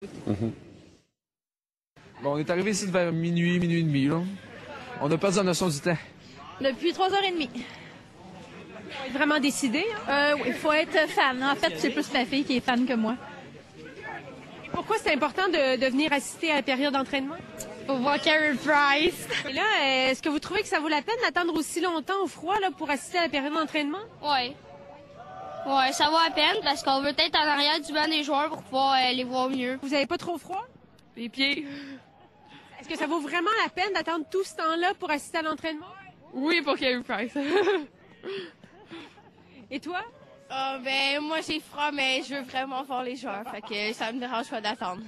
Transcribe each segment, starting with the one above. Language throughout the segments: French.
Mm-hmm. Bon, on est arrivé ici vers minuit et demi, là. On a perdu la notion du temps. Depuis 3h30. Faut être vraiment décidé. Oui, il faut être fan. En fait, c'est plus ma fille qui est fan que moi. Et pourquoi c'est important de venir assister à la période d'entraînement? Pour voir Carey Price. Et là, est-ce que vous trouvez que ça vaut la peine d'attendre aussi longtemps au froid là, pour assister à la période d'entraînement? Oui. Ouais, ça vaut la peine parce qu'on veut être en arrière du banc des joueurs pour pouvoir les voir mieux. Vous avez pas trop froid? Les pieds. Est-ce que ça vaut vraiment la peine d'attendre tout ce temps-là pour assister à l'entraînement? Oui, pour Carey Price. Et toi? Ben, moi, j'ai froid, mais je veux vraiment voir les joueurs. Fait que ça me dérange pas d'attendre.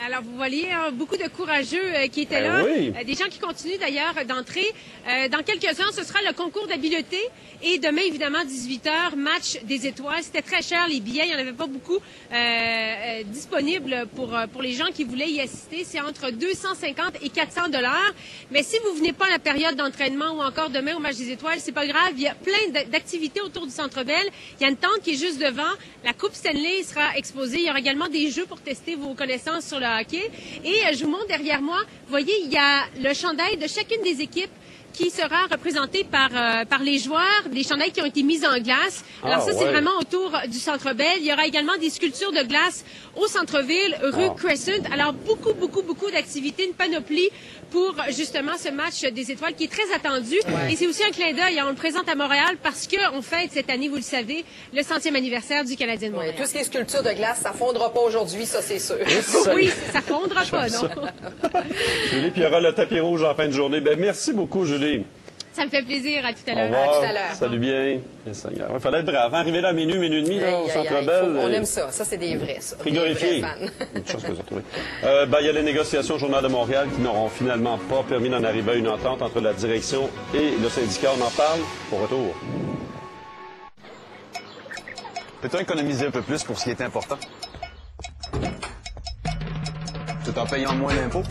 Alors, vous voyez beaucoup de courageux qui étaient là. Oui. Des gens qui continuent d'ailleurs d'entrer. Dans quelques heures, ce sera le concours d'habileté. Et demain, évidemment, 18h, match des étoiles. C'était très cher, les billets. Il n'y en avait pas beaucoup disponibles pour les gens qui voulaient y assister. C'est entre 250 et 400 $. Mais si vous venez pas à la période d'entraînement ou encore demain au match des étoiles, c'est pas grave. Il y a plein d'activités autour du Centre Bell. Il y a une tente qui est juste devant. La Coupe Stanley sera exposée. Il y aura également des jeux pour tester vos connaissances sur le hockey. Et je vous montre derrière moi, vous voyez, il y a le chandail de chacune des équipes qui sera représenté par les joueurs, des chandails qui ont été mis en glace. Alors ça, c'est vraiment autour du Centre Bell. Il y aura également des sculptures de glace au centre-ville, rue Crescent. Alors, beaucoup d'activités, une panoplie pour justement ce match des étoiles qui est très attendu. Ouais. Et c'est aussi un clin d'œil. On le présente à Montréal parce qu'on fête cette année, vous le savez, le 100e anniversaire du Canadien de Montréal. Tout ce qui est sculpture de glace, ça fondra pas aujourd'hui, ça c'est sûr. Oui, ça fondra pas, non? Julie, puis il y aura le tapis rouge en fin de journée. Ben, merci beaucoup, Julie. Ça me fait plaisir. À tout à l'heure. À tout à l'heure. Salut bien. Il fallait être brave. Arriver là à minuit et demi, là, au Centre Bell. On aime ça. Ça, c'est des vrais, ça. Frigorifié. Une chose que vous retrouvez. Il y a les négociations au Journal de Montréal qui n'auront finalement pas permis d'en arriver à une entente entre la direction et le syndicat. On en parle au retour. Peut-on économiser un peu plus pour ce qui est important? Tout en payant moins d'impôts?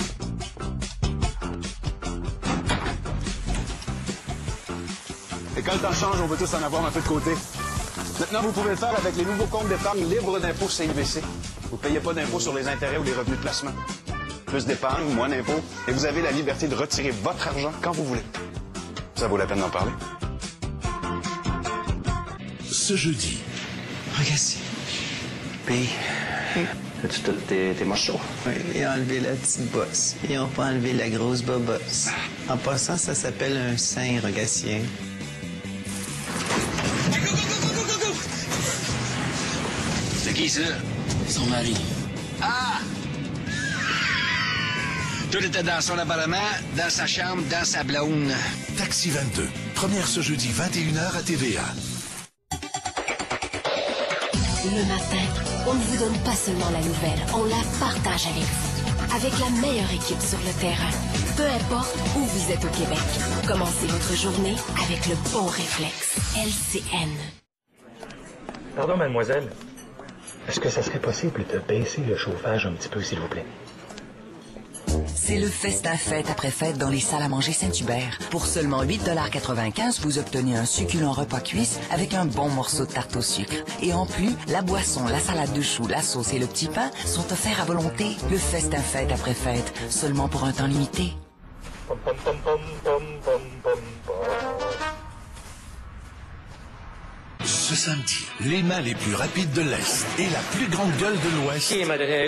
Et quand le temps change, on veut tous en avoir un peu de côté. Maintenant, vous pouvez le faire avec les nouveaux comptes d'épargne libres d'impôts CIBC. Vous ne payez pas d'impôts sur les intérêts ou les revenus de placement. Plus d'épargne, moins d'impôts, et vous avez la liberté de retirer votre argent quand vous voulez. Ça vaut la peine d'en parler. Ce jeudi. Regarde ça. Puis, as-tu tous tes morceaux? oui, ils ont enlevé la petite bosse. Ils n'ont pas enlevé la grosse bobosse. En passant, ça s'appelle un sein rogatien. C'est qui ça? Son mari. Ah! Tout était dans son appartement, dans sa chambre, dans sa blonde. Taxi 22. Première ce jeudi, 21h à TVA. Le matin, on ne vous donne pas seulement la nouvelle, on la partage avec vous. Avec la meilleure équipe sur le terrain. Peu importe où vous êtes au Québec. Commencez votre journée avec le bon réflexe. LCN. Pardon, mademoiselle. Est-ce que ça serait possible de baisser le chauffage un petit peu, s'il vous plaît? C'est le festin fête après fête dans les salles à manger Saint-Hubert. Pour seulement 8,95 $, vous obtenez un succulent repas cuisse avec un bon morceau de tarte au sucre. Et en plus, la boisson, la salade de choux, la sauce et le petit pain sont offerts à volonté. Le festin fête après fête, seulement pour un temps limité. Ce samedi, les mains les plus rapides de l'Est et la plus grande gueule de l'Ouest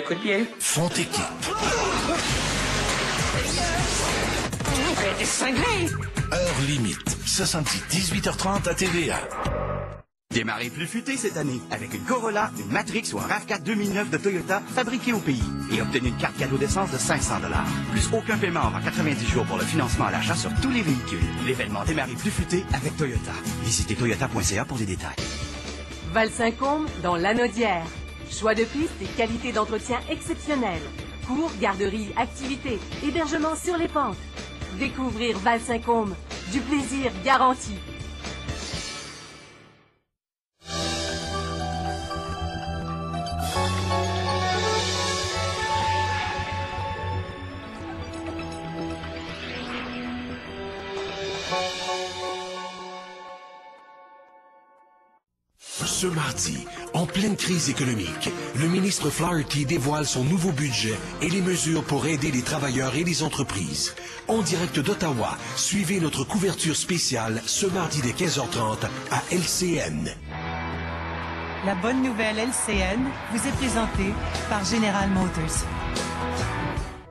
Coup de pied. font équipe. Heure limite. Ce samedi, 18h30 à TVA. Démarrez plus futé cette année avec une Corolla, une Matrix ou un RAV4 2009 de Toyota fabriqué au pays. Et obtenez une carte cadeau d'essence de 500 $. Plus aucun paiement avant 90 jours pour le financement à l'achat sur tous les véhicules. L'événement Démarrez plus futé avec Toyota. Visitez toyota.ca pour les détails. Val-Saint-Côme dans l'Anaudière. Choix de piste et qualité d'entretien exceptionnelle. Cours, garderie, activités, hébergement sur les pentes. Découvrir Val-Saint-Côme. Du plaisir garanti. Ce mardi, en pleine crise économique, le ministre Flaherty dévoile son nouveau budget et les mesures pour aider les travailleurs et les entreprises. En direct d'Ottawa, suivez notre couverture spéciale ce mardi dès 15h30 à LCN. La bonne nouvelle LCN vous est présentée par General Motors.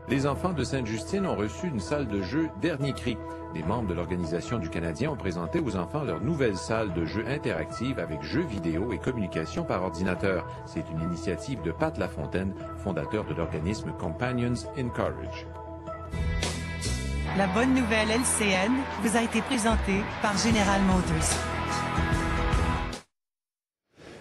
Les enfants de Sainte-Justine ont reçu une salle de jeu Dernier Cri. Les membres de l'Organisation du Canadien ont présenté aux enfants leur nouvelle salle de jeu interactive avec jeux vidéo et communication par ordinateur. C'est une initiative de Pat Lafontaine, fondateur de l'organisme Companions in Courage. La bonne nouvelle LCN vous a été présentée par General Motors.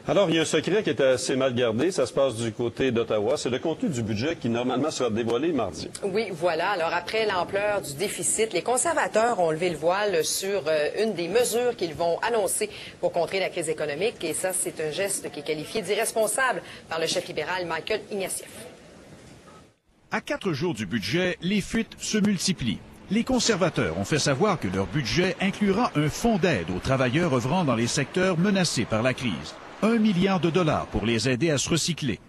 Alors, il y a un secret qui est assez mal gardé. Ça se passe du côté d'Ottawa. C'est le contenu du budget qui, normalement, sera dévoilé mardi. Oui, voilà. Alors, après l'ampleur du déficit, les conservateurs ont levé le voile sur une des mesures qu'ils vont annoncer pour contrer la crise économique. Et ça, c'est un geste qui est qualifié d'irresponsable par le chef libéral Michael Ignatieff. À 4 jours du budget, les fuites se multiplient. Les conservateurs ont fait savoir que leur budget inclura un fonds d'aide aux travailleurs œuvrant dans les secteurs menacés par la crise. 1 milliard de dollars pour les aider à se recycler.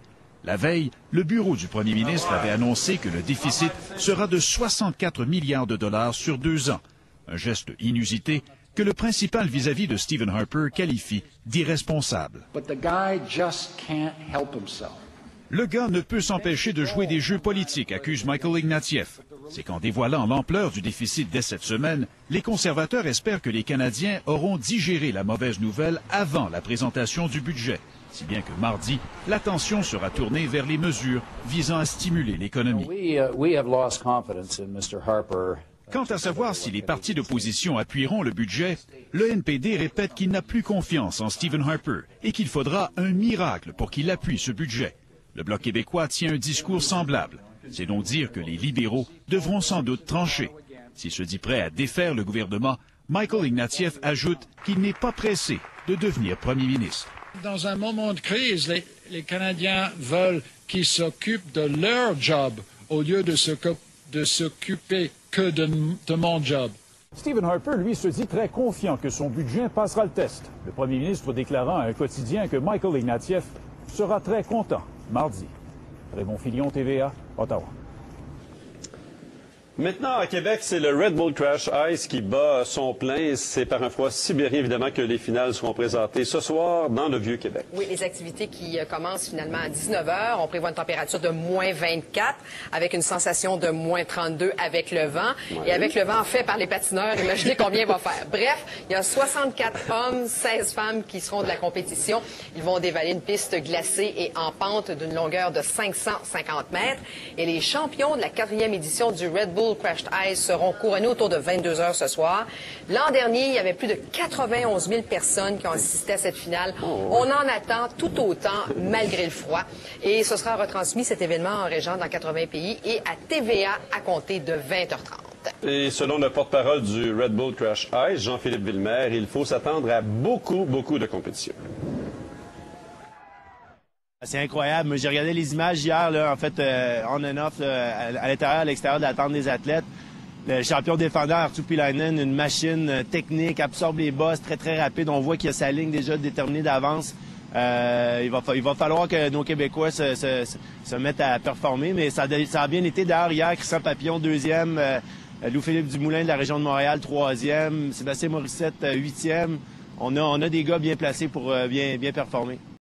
La veille, le bureau du premier ministre avait annoncé que le déficit sera de 64 milliards de dollars sur 2 ans. Un geste inusité que le principal vis-à-vis de Stephen Harper qualifie d'irresponsable. Le gars ne peut s'empêcher de jouer des jeux politiques, accuse Michael Ignatieff. C'est qu'en dévoilant l'ampleur du déficit dès cette semaine, les conservateurs espèrent que les Canadiens auront digéré la mauvaise nouvelle avant la présentation du budget. Si bien que mardi, l'attention sera tournée vers les mesures visant à stimuler l'économie. Quant à savoir si les partis d'opposition appuieront le budget, le NPD répète qu'il n'a plus confiance en Stephen Harper et qu'il faudra un miracle pour qu'il appuie ce budget. Le Bloc québécois tient un discours semblable. C'est donc dire que les libéraux devront sans doute trancher. S'il se dit prêt à défaire le gouvernement, Michael Ignatieff ajoute qu'il n'est pas pressé de devenir premier ministre. Dans un moment de crise, les Canadiens veulent qu'ils s'occupent de leur job au lieu de s'occuper que de mon job. Stephen Harper, lui, se dit très confiant que son budget passera le test. Le premier ministre déclarant à un quotidien que Michael Ignatieff sera très content mardi. Raymond Filion, TVA, Ottawa. Maintenant, à Québec, c'est le Red Bull Crash Ice qui bat son plein. C'est par un froid sibérien, évidemment, que les finales seront présentées ce soir dans le Vieux-Québec. Oui, les activités qui commencent finalement à 19h. On prévoit une température de moins 24 avec une sensation de moins 32 avec le vent. Ouais. Et avec le vent fait par les patineurs, imaginez combien il va faire. Bref, il y a 64 hommes, 16 femmes qui seront de la compétition. Ils vont dévaler une piste glacée et en pente d'une longueur de 550 mètres. Et les champions de la 4e édition du Red Bull Crashed Ice seront couronnés autour de 22h ce soir. L'an dernier, il y avait plus de 91 000 personnes qui ont assisté à cette finale. On en attend tout autant malgré le froid. Et ce sera retransmis cet événement en région dans 80 pays et à TVA à compter de 20h30. Et selon le porte-parole du Red Bull Crash Ice, Jean-Philippe Villemer, il faut s'attendre à beaucoup de compétition. C'est incroyable. Moi, j'ai regardé les images hier, là, en fait, on and off, à l'intérieur, à l'extérieur de la tente des athlètes. Le champion défendeur, Arttu Pilainen, une machine technique, absorbe les bosses, très rapide. On voit qu'il a sa ligne déjà déterminée d'avance. Il va falloir que nos Québécois se mettent à performer, mais ça a bien été. D'ailleurs, hier, Christian Papillon, 2e, Louis-Philippe Dumoulin de la région de Montréal, 3e, Sébastien Morissette, 8e. On a des gars bien placés pour bien performer.